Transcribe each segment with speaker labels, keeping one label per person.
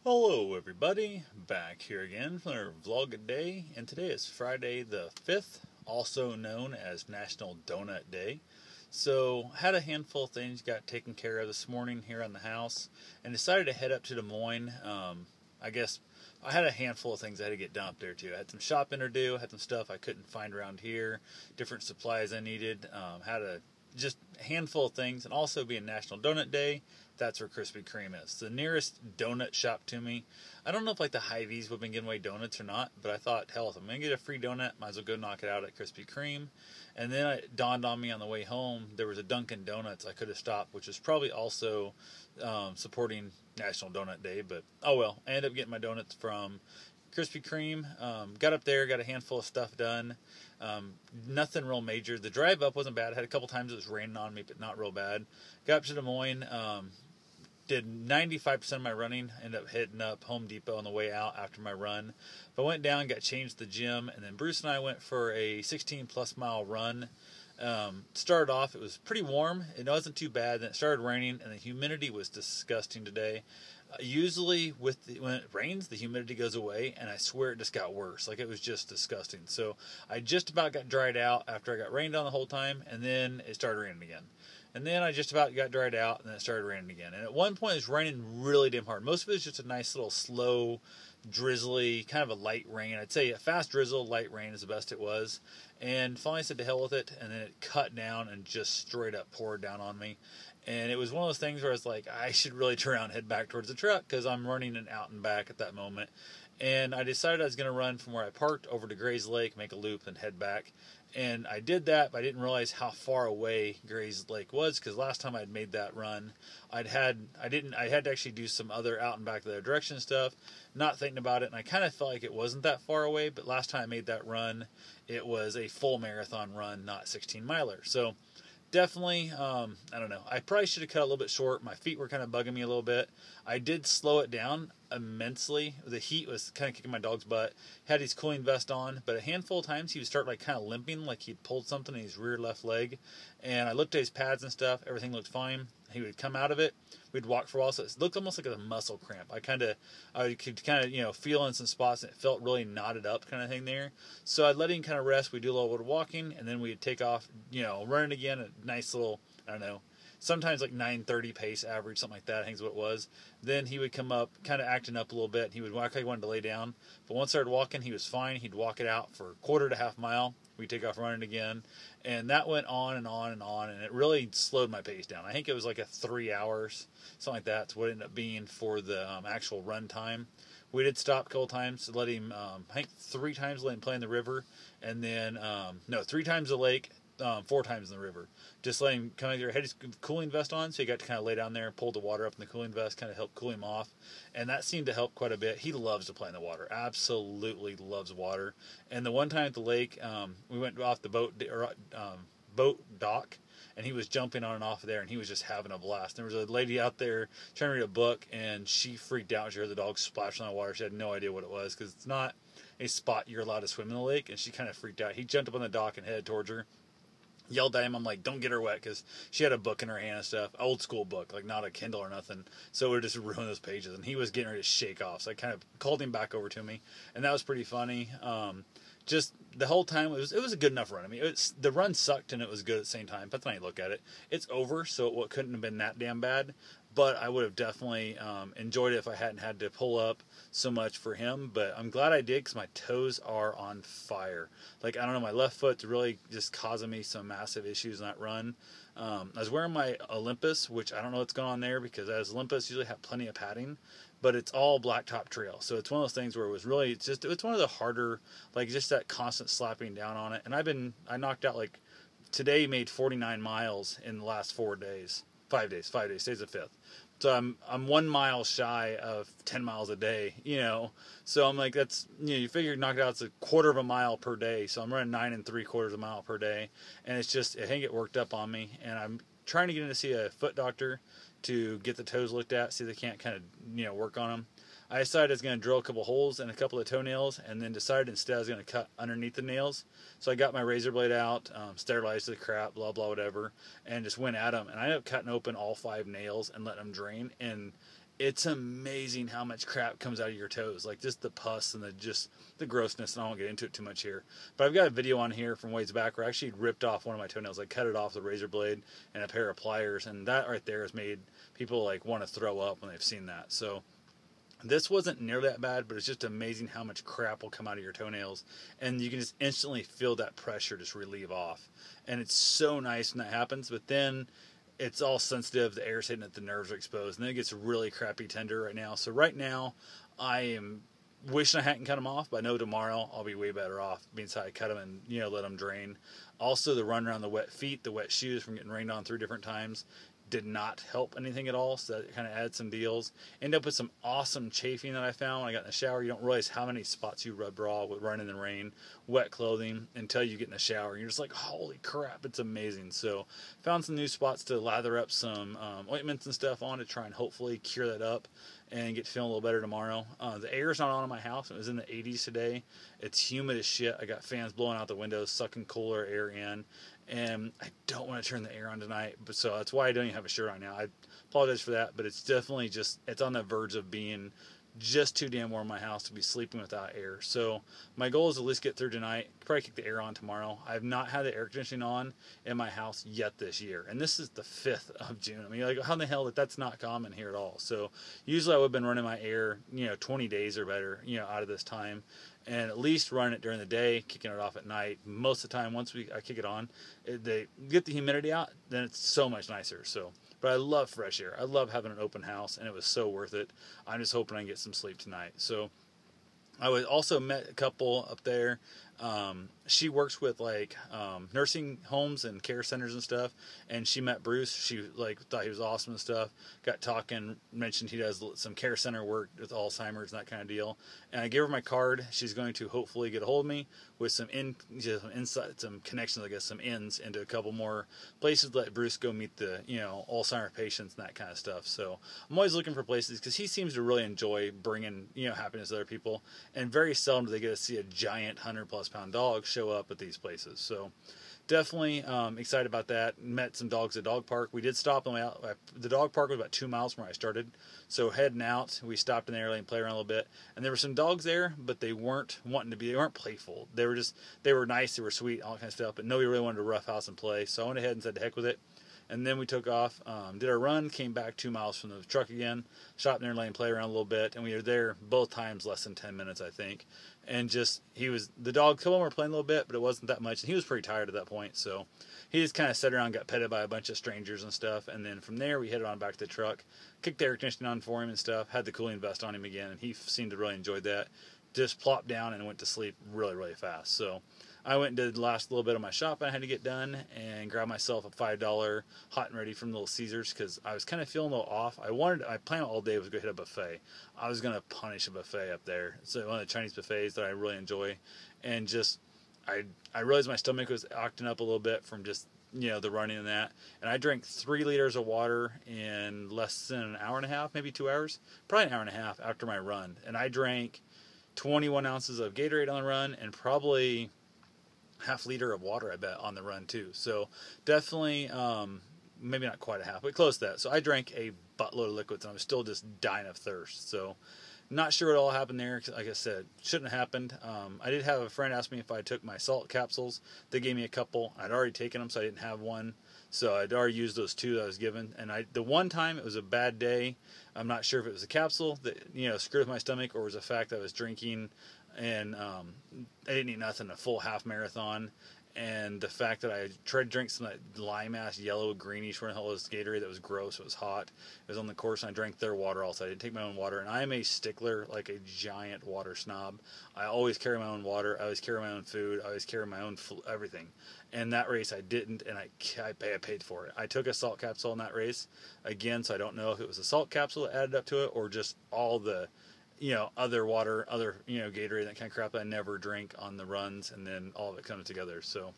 Speaker 1: Hello everybody, back here again for another vlog a day, and today is Friday the 5th, also known as National Donut Day. So, had a handful of things got taken care of this morning here on the house, and decided to head up to Des Moines. I guess I had a handful of things I had to get done up there too. I had some shopping to do, had some stuff I couldn't find around here, different supplies I needed, had a just handful of things, and also being National Donut Day, that's where Krispy Kreme is. The nearest donut shop to me. I don't know if like the Hy-Vees would have been giving away donuts or not, but I thought, hell, if I'm going to get a free donut, might as well go knock it out at Krispy Kreme. And then it dawned on me on the way home, there was a Dunkin' Donuts I could have stopped, which is probably also supporting National Donut Day, but oh well. I ended up getting my donuts from Krispy Kreme. Got up there, got a handful of stuff done. Nothing real major. The drive up wasn't bad. I had a couple times it was raining on me, but not real bad. Got up to Des Moines. Did 95% of my running. Ended up hitting up Home Depot on the way out after my run. But I went down, got changed to the gym, and then Bruce and I went for a 16 plus mile run. Started off, it was pretty warm. It wasn't too bad. Then it started raining, and the humidity was disgusting today. Usually, when it rains, the humidity goes away, and I swear it just got worse. Like, it was just disgusting. So I just about got dried out after I got rained on the whole time, and then it started raining again. And then I just about got dried out, and then it started raining again. And at one point, it was raining really damn hard. Most of it was just a nice little slow, drizzly, kind of a light rain. I'd say a fast drizzle, light rain is the best it was. And finally said to hell with it, and then it cut down and just straight up poured down on me. And it was one of those things where I was like, I should really turn around and head back towards the truck because I'm running an out and back at that moment. And I decided I was going to run from where I parked over to Gray's Lake, make a loop, and head back. And I did that, but I didn't realize how far away Gray's Lake was because last time I'd made that run, I had to actually do some other out and back the other direction stuff, not thinking about it, and I kind of felt like it wasn't that far away. But last time I made that run, it was a full marathon run, not 16 miler. So definitely, I don't know. I probably should have cut a little bit short. My feet were kind of bugging me a little bit. I did slow it down immensely. The heat was kind of kicking my dog's butt. Had his cooling vest on, but a handful of times he would start like kind of limping, like he'd pulled something in his rear left leg. And I looked at his pads and stuff. Everything looked fine. He would come out of it. We'd walk for a while, so it looked almost like a muscle cramp. I could kind of feel in some spots, and it felt really knotted up, kind of thing there. So I'd let him kind of rest. We'd do a little bit of walking, and then we'd take off, running again. A nice little, I don't know, sometimes like 9:30 pace average, something like that. I think is what it was. Then he would come up, kind of acting up a little bit. He would walk like he wanted to lay down, but once I started walking, he was fine. He'd walk it out for a quarter to half mile. We'd take off running again, and that went on and on and on, and it really slowed my pace down. I think it was like a 3 hours, something like that. That's what it ended up being for the actual run time. We did stop a couple times to let him, I think 3 times let him play in the river, and then, no, 3 times the lake, 4 times in the river. Just let him kind of had his cooling vest on, so he got to kind of lay down there, pull the water up in the cooling vest, kind of help cool him off, and that seemed to help quite a bit. He loves to play in the water, absolutely loves water. And the one time at the lake, we went off the boat dock, and he was jumping on and off there, and he was just having a blast. There was a lady out there trying to read a book, and she freaked out. She heard the dog splash on the water. She had no idea what it was because it's not a spot you're allowed to swim in the lake, and she kind of freaked out. He jumped up on the dock and headed towards her. Yelled at him. I'm like, don't get her wet, because she had a book in her hand and stuff, old school book, like not a Kindle or nothing, so it would just ruin those pages, and he was getting ready to shake off, so I kind of called him back over to me, and that was pretty funny. Just the whole time, it was a good enough run. I mean, the run sucked and it was good at the same time, but then I look at it, it's over, so it couldn't have been that damn bad, but I would have definitely enjoyed it if I hadn't had to pull up so much for him. But I'm glad I did because my toes are on fire. Like, I don't know, my left foot's really just causing me some massive issues in that run. I was wearing my Olympus, which I don't know what's going on there because as Olympus usually have plenty of padding, but it's all blacktop trail. So it's one of those things where it's one of the harder, like just that constant slapping down on it. And I knocked out, like, today made 49 miles in the last 4 days. 5 days, today's the 5th. So I'm 1 mile shy of 10 miles a day, So I'm like, that's, you figure knock it out, it's a quarter of a mile per day. So I'm running 9 3/4 of a mile per day. And it's just, I think it worked up on me. And I'm trying to get in to see a foot doctor to get the toes looked at, see if they can't kind of, work on them. I decided I was going to drill a couple holes in a couple of toenails, and then decided instead I was going to cut underneath the nails. So I got my razor blade out, sterilized the crap, blah, blah, whatever, and just went at them. And I ended up cutting open all 5 nails and letting them drain. And it's amazing how much crap comes out of your toes. Like just the pus and the grossness, and I won't get into it too much here. But I've got a video on here from ways back where I actually ripped off one of my toenails. I cut it off with a razor blade and a pair of pliers, and that right there has made people like want to throw up when they've seen that. So this wasn't nearly that bad, but it's just amazing how much crap will come out of your toenails, and you can just instantly feel that pressure just relieve off. And it's so nice when that happens, but then it's all sensitive, the air's hitting it, the nerves are exposed, and then it gets really crappy tender right now. So right now, I am wishing I hadn't cut them off, but I know tomorrow I'll be way better off being so I cut them and, you know, let them drain. Also, the run around the wet feet, the wet shoes from getting rained on 3 different times, did not help anything at all, so that kind of added some deals. Ended up with some awesome chafing that I found when I got in the shower. You don't realize how many spots you rub raw with running in the rain, wet clothing, until you get in the shower. You're just like, holy crap, it's amazing. So found some new spots to lather up some ointments and stuff on to try and hopefully cure that up and get feeling a little better tomorrow. The air's not on in my house. It was in the 80s today. It's humid as shit. I got fans blowing out the windows, sucking cooler air in. And I don't want to turn the air on tonight, but so that's why I don't even have a shirt on now. I apologize for that, but it's definitely just, it's on the verge of being just too damn warm in my house to be sleeping without air. So my goal is to at least get through tonight, probably kick the air on tomorrow. I have not had the air conditioning on in my house yet this year, and this is the 5th of June. I mean, like, how in the hell that's not common here at all? So usually I would have been running my air, 20 days or better, out of this time, and at least run it during the day, kicking it off at night. Most of the time, once I kick it on, they get the humidity out, then it's so much nicer. So, but I love fresh air. I love having an open house, and it was so worth it. I'm just hoping I can get some sleep tonight. So I was also met a couple up there. She works with nursing homes and care centers and stuff, and she met Bruce. She thought he was awesome and stuff. Got talking, mentioned he does some care center work with Alzheimer's and that kind of deal. And I gave her my card. She's going to hopefully get a hold of me with some insight, some connections, I guess, some ins into a couple more places to let Bruce go meet the Alzheimer's patients and that kind of stuff. So I'm always looking for places because he seems to really enjoy bringing happiness to other people, and very seldom do they get to see a giant 100+ pound dog show up at these places. So definitely excited about that. Met some dogs at the dog park. We did stop on the way out. The dog park was about 2 miles from where I started. So heading out, we stopped in the area and played around a little bit. And there were some dogs there, but they weren't wanting to be. They weren't playful. They were nice. They were sweet, all that kind of stuff. But nobody really wanted to roughhouse and play. So I went ahead and said, to heck with it. And then we took off, did our run, came back 2 miles from the truck again, stopped in there and played around a little bit, and we were there both times less than 10 minutes, I think. And the dog, a couple of them were playing a little bit, but it wasn't that much, and he was pretty tired at that point, so he just kind of sat around, got petted by a bunch of strangers and stuff, and then from there we headed on back to the truck, kicked the air conditioning on for him and stuff, had the cooling vest on him again, and he seemed to really enjoy that. Just plopped down and went to sleep really, really fast. So I went and did the last little bit of my shopping I had to get done and grabbed myself a $5 hot and ready from Little Caesars because I was kind of feeling a little off. I planned all day was going to hit a buffet. I was going to punish a buffet up there. So one of the Chinese buffets that I really enjoy. And just, I realized my stomach was acting up a little bit from just, the running and that. And I drank 3 liters of water in less than an hour and a half, maybe 2 hours. Probably an hour and a half after my run. And I drank 21 ounces of Gatorade on the run and probably half liter of water, I bet, on the run too. So definitely, maybe not quite a half, but close to that. So I drank a buttload of liquids and I was still just dying of thirst. So not sure what all happened there. Like I said, shouldn't have happened. I did have a friend ask me if I took my salt capsules. They gave me a couple. I'd already taken them, so I didn't have one. So I'd already used those 2 that I was given. And the one time it was a bad day. I'm not sure if it was a capsule that, screwed with my stomach, or it was the fact that I was drinking and I didn't eat nothing, a full half marathon. And the fact that I tried to drink some of that lime-ass, yellow, greenish, where the hell was Gatorade that was gross, it was hot. It was on the course, and I drank their water also. I didn't take my own water, and I am a stickler, like a giant water snob. I always carry my own water. I always carry my own food. I always carry my own everything. And that race I didn't, and I paid for it. I took a salt capsule in that race, again, so I don't know if it was a salt capsule that added up to it, or just all the other water, Gatorade, that kind of crap that I never drink on the runs, and then all of it comes together. So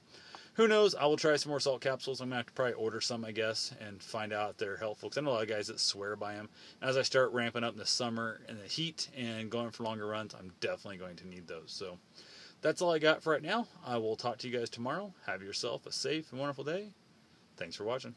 Speaker 1: who knows? I will try some more salt capsules. I'm going to have to probably order some, I guess, and find out if they're helpful, because I know a lot of guys that swear by them. As I start ramping up in the summer and the heat and going for longer runs, I'm definitely going to need those. So that's all I got for right now. I will talk to you guys tomorrow. Have yourself a safe and wonderful day. Thanks for watching.